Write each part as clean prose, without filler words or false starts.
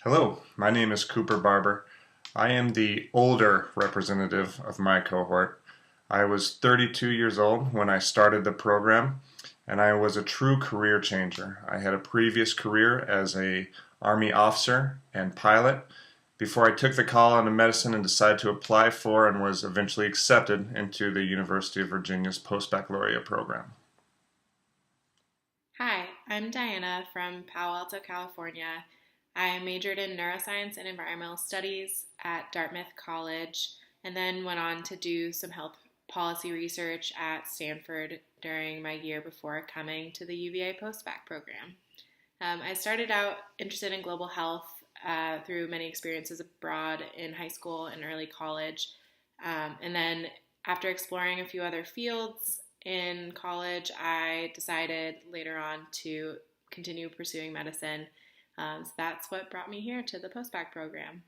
Hello, my name is Cooper Barber. I am the older representative of my cohort. I was 32 years old when I started the program, and I was a true career changer. I had a previous career as a Army officer and pilot before I took the call into medicine and decided to apply for and was eventually accepted into the University of Virginia's Post-Baccalaureate program. Hi, I'm Diana from Palo Alto, California. I majored in neuroscience and environmental studies at Dartmouth College and then went on to do some health policy research at Stanford during my year before coming to the UVA Post-Bacc program. I started out interested in global health through many experiences abroad in high school and early college. And then after exploring a few other fields in college, I decided later on to continue pursuing medicine. So that's what brought me here to the Post-Bacc program.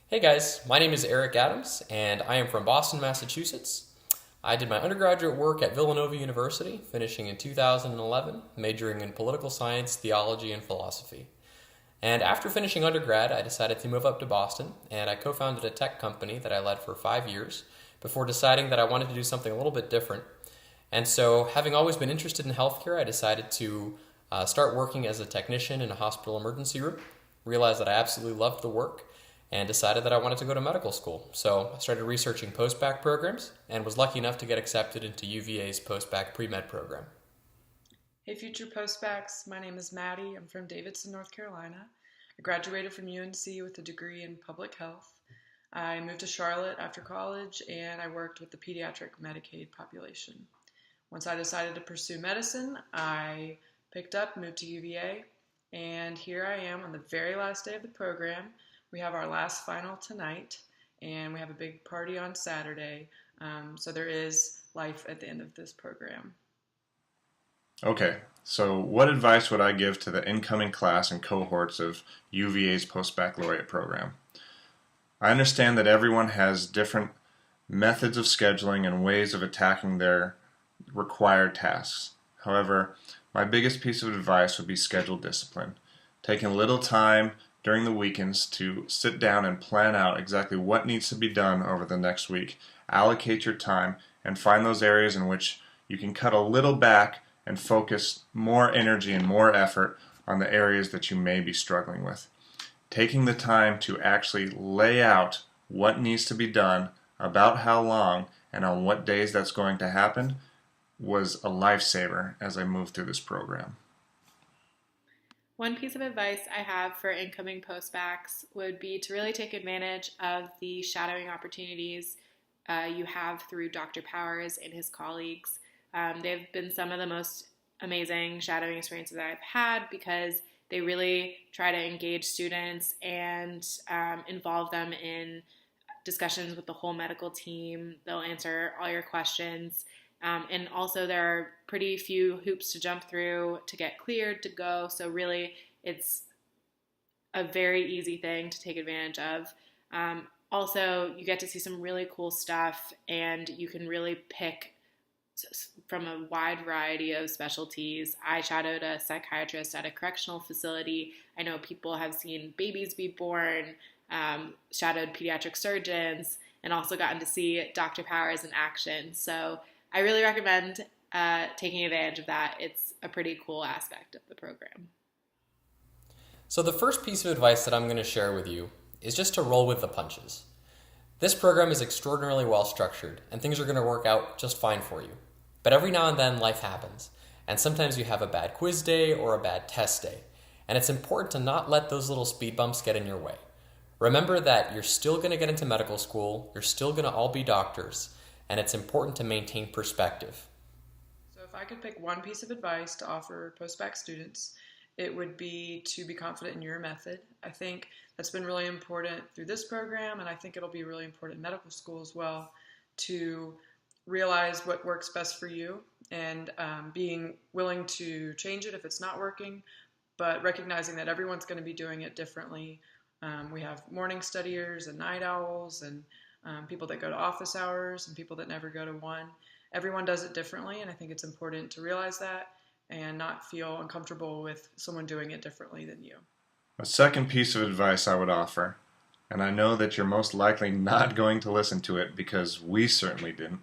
Hey guys, my name is Eric Adams, and I am from Boston, Massachusetts. I did my undergraduate work at Villanova University, finishing in 2011, majoring in political science, theology, and philosophy. And after finishing undergrad, I decided to move up to Boston, and I co-founded a tech company that I led for 5 years before deciding that I wanted to do something a little bit different. And so, having always been interested in healthcare, I decided to start working as a technician in a hospital emergency room, realized that I absolutely loved the work, and decided that I wanted to go to medical school. So I started researching post-bac programs and was lucky enough to get accepted into UVA's post-bac pre-med program. Hey, future Post-Bacs. My name is Maddie. I'm from Davidson, North Carolina. I graduated from UNC with a degree in public health. I moved to Charlotte after college, and I worked with the pediatric Medicaid population. Once I decided to pursue medicine, I picked up, moved to UVA, and here I am on the very last day of the program. We have our last final tonight, and we have a big party on Saturday. So there is life at the end of this program. Okay, so what advice would I give to the incoming class and cohorts of UVA's Post-Baccalaureate program? I understand that everyone has different methods of scheduling and ways of attacking their required tasks. However, my biggest piece of advice would be schedule discipline. Taking a little time during the weekends to sit down and plan out exactly what needs to be done over the next week. Allocate your time and find those areas in which you can cut a little back and focus more energy and more effort on the areas that you may be struggling with. Taking the time to actually lay out what needs to be done, about how long, and on what days that's going to happen was a lifesaver as I moved through this program. One piece of advice I have for incoming post-bacs would be to really take advantage of the shadowing opportunities you have through Dr. Powers and his colleagues. They've been some of the most amazing shadowing experiences I've had because they really try to engage students and involve them in discussions with the whole medical team. They'll answer all your questions. And also there are pretty few hoops to jump through to get cleared to go. So really it's a very easy thing to take advantage of. Also, you get to see some really cool stuff and you can really pick from a wide variety of specialties. I shadowed a psychiatrist at a correctional facility. I know people have seen babies be born, shadowed pediatric surgeons, and also gotten to see Dr. Powers in action. So I really recommend taking advantage of that. It's a pretty cool aspect of the program. So the first piece of advice that I'm going to share with you is just to roll with the punches. This program is extraordinarily well structured, and things are going to work out just fine for you. But every now and then life happens, and sometimes you have a bad quiz day or a bad test day, and it's important to not let those little speed bumps get in your way. Remember that you're still going to get into medical school, you're still going to all be doctors, and it's important to maintain perspective. So if I could pick one piece of advice to offer post-bac students, it would be to be confident in your method. I think that's been really important through this program, and I think it'll be really important in medical school as well, to realize what works best for you and being willing to change it if it's not working, but recognizing that everyone's going to be doing it differently. We have morning studiers and night owls and people that go to office hours and people that never go to one. Everyone does it differently, and I think it's important to realize that and not feel uncomfortable with someone doing it differently than you. A second piece of advice I would offer, and I know that you're most likely not going to listen to it because we certainly didn't,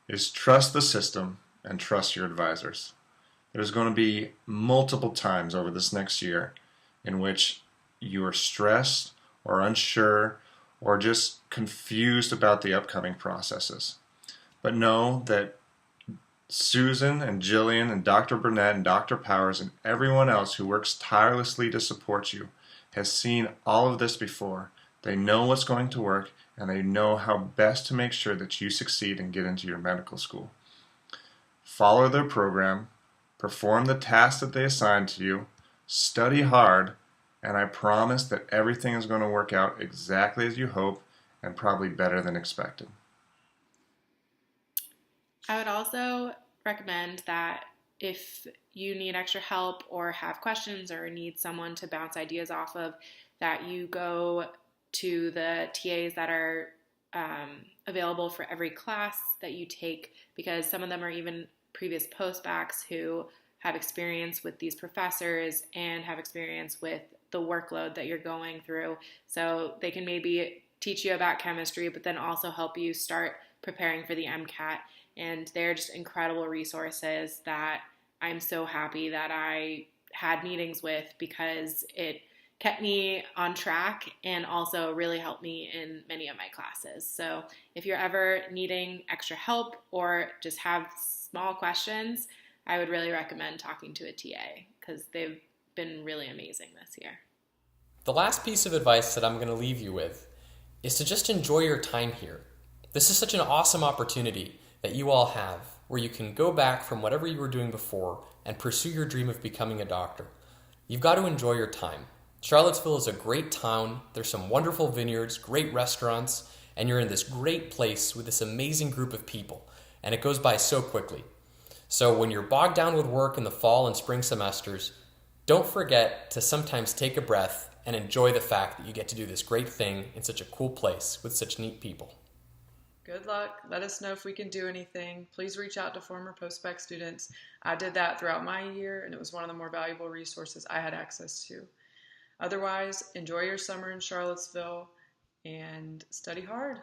is trust the system and trust your advisors. There's going to be multiple times over this next year in which you are stressed or unsure or just confused about the upcoming processes. But know that Susan and Jillian and Dr. Burnett and Dr. Powers and everyone else who works tirelessly to support you has seen all of this before. They know what's going to work, and they know how best to make sure that you succeed and get into your medical school. Follow their program, perform the tasks that they assign to you, study hard, and I promise that everything is going to work out exactly as you hope and probably better than expected. I would also recommend that if you need extra help or have questions or need someone to bounce ideas off of, that you go to the TAs that are available for every class that you take, because some of them are even previous Post-Baccs who have experience with these professors and have experience with the workload that you're going through. So they can maybe teach you about chemistry, but then also help you start preparing for the MCAT. And they're just incredible resources that I'm so happy that I had meetings with, because it kept me on track and also really helped me in many of my classes. So if you're ever needing extra help or just have small questions, I would really recommend talking to a TA, because they've been really amazing this year. The last piece of advice that I'm going to leave you with is to just enjoy your time here. This is such an awesome opportunity that you all have, where you can go back from whatever you were doing before and pursue your dream of becoming a doctor. You've got to enjoy your time. Charlottesville is a great town. There's some wonderful vineyards, great restaurants, and you're in this great place with this amazing group of people, and it goes by so quickly. So when you're bogged down with work in the fall and spring semesters, don't forget to sometimes take a breath and enjoy the fact that you get to do this great thing in such a cool place with such neat people. Good luck. Let us know if we can do anything. Please reach out to former Post-Bacc students. I did that throughout my year, and it was one of the more valuable resources I had access to. Otherwise, enjoy your summer in Charlottesville and study hard.